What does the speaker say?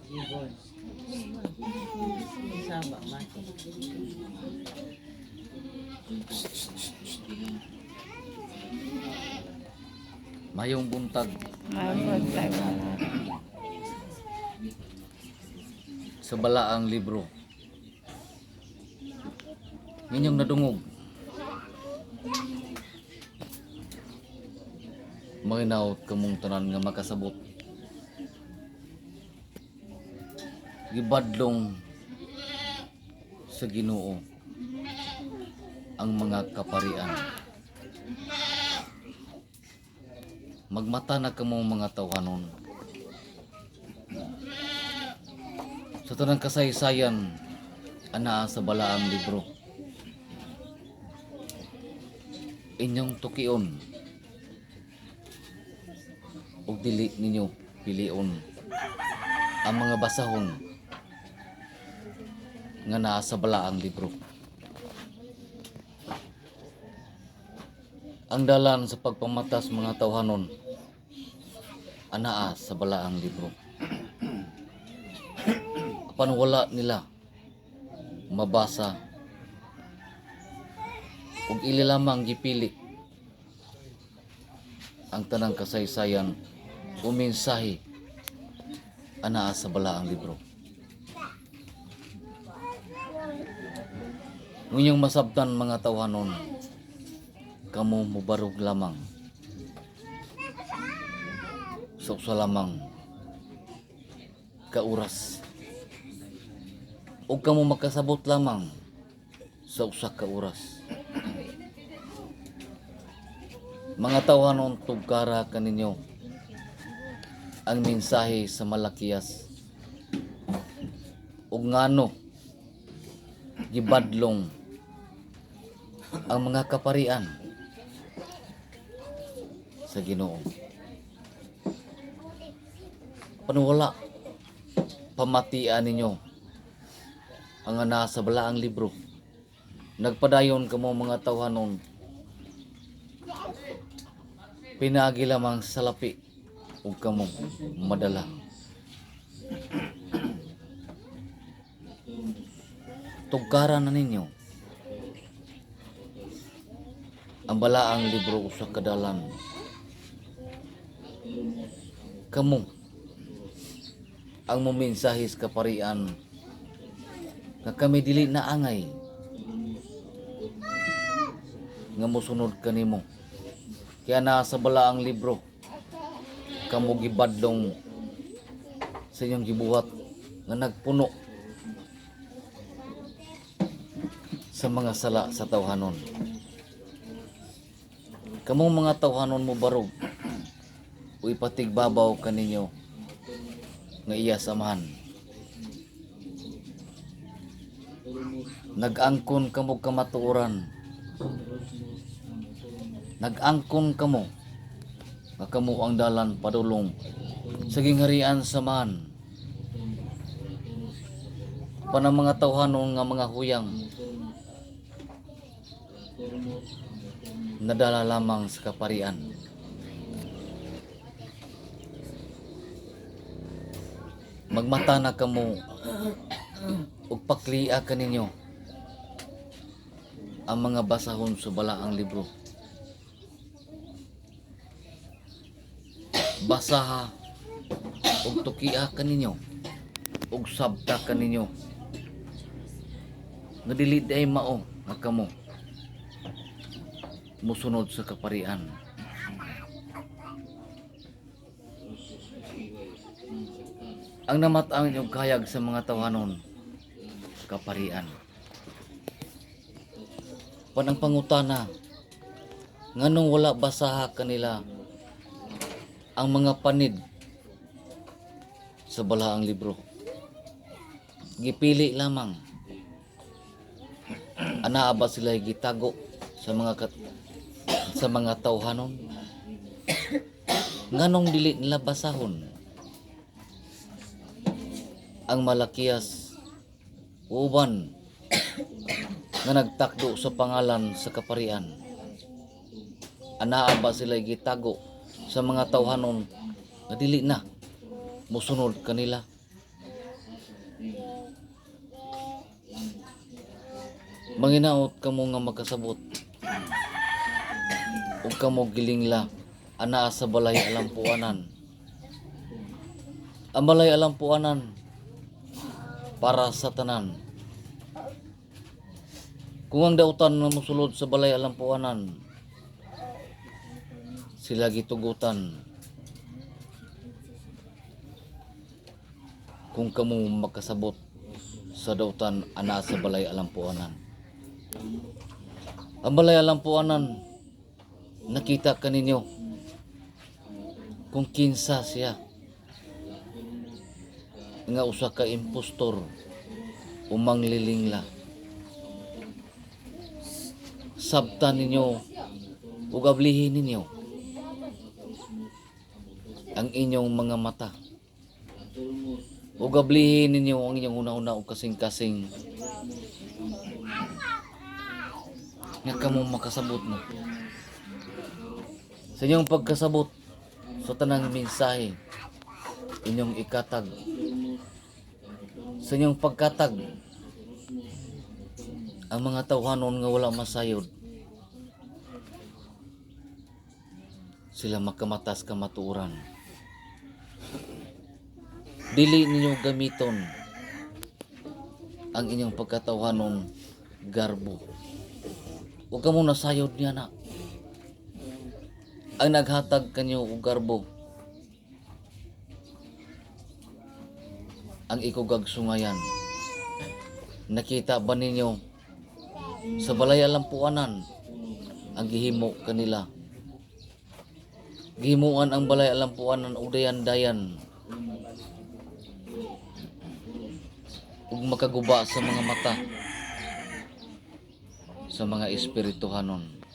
Ibon. Saba, mati. Mayong buntag Mabuntag. sa balaang libro. Ninyong nadungog. Manginaot kamong tanan nga makasabot. Gibadlong sa Ginoo ang mga kaparian. Magmata na kamong mga tawhanon. Sa tanang kasaysayan, anaa sa balaang libro. Inyong tukion ug dili ninyo pilion ang mga basahon nga naa sa balaang libro. Ang dalan sa pagpamatas mga tawhanon anaa sa balaang libro. Apan wala nila mabasa ug ili lamang gipili ang tanang kasaysayan o mensahe anaa sa balaang libro. Ngunyong masabtan mga tawhanon, kamo mubarog lamang sa lamang ka oras o kamo makasabot lamang sa usa ka oras. Mga tawhanon, tugkara kaninyo ang mensahe sa Malakias ug ngano gibadlong ang mga kaparian sa Ginoo. Panuwala pamatian ninyo ang nasa balaang libro. Nagpadayon kamo mga tawhanon, pinagi lamang sa lapi ug kamo madala. Tugkaran na ninyo ang balaang libro sa kadalan. Kamo ang mumensahe sa kaparian nga kami dili na angay nga mosunod kanimo. Kaya na sa balaang libro kamo gibadlong sa inyong gibuhat nga nagpuno sa mga sala sa tawhanon. Kamong mga tawhanon mo barog o ipatigbabaw kaninyo nga iya samahan. Nag-angkon kamo kamatuoran. Nag-angkon kamo nga kamo ang dalan padulong sa gingharian samahan. Panang mga tawhanon nga mga huyang nadala lamang sa kaparian. Magmata na kamo ug paklia kaninyo ang mga basahon sa balaang libro. Basaha ug tukia kaninyo ug sabta kaninyo nga dili ay mao nga kamo musunod sa kaparian. Ang namat-ang inyong kayag sa mga tawhanon, kaparian. Panang pangutana, nganong wala basaha kanila ang mga panid sa balaang libro. Gipili lamang. Anaa ba sila gitago sa mga tawhanon? Nganong dili nila basahon ang Malakias uban nga nagtakdo sa pangalan sa kaparian? Anaa ba sila gitago sa mga tawhanon nga dili na musunod kanila? Manginaot kamo nga makasabot. Ug kamo gilingla anaa sa balay alampuanan. Ang balay alampuanan para sa tanan. Kung ang dautan nga mosulod sa balay alampuanan, sila gitugutan. Kung kamo makasabot sa dautan ana sa balay alampuanan. Ang balay alampuanan, nakita kaninyo kung kinsa siya nga usa ka impostor o manglilingla. Sabtan ninyo ug ablihin ninyo ang inyong mga mata. Ug ablihin ninyo ang inyong una-una ug kasing-kasing nga kamo makasabot mo. Sa inyong pagkasabot sa tanang mensahe inyong ikatag. Sa inyong pagkatag ang mga tawhanon nga wala masayod, sila makamatas kamatuoran. Dili ninyo gamiton ang inyong pagkatawhanon garbo. Huwag ka muna sayod niya na. Ang naghatag kanyo og garbo, ang ikugag sungayan. Nakita ba ninyo sa balay alampuanan ang gihimo kanila? Gihimuan ang balay alampuanan og dayan-dayan ug makaguba sa mga mata sa mga espirituhanon.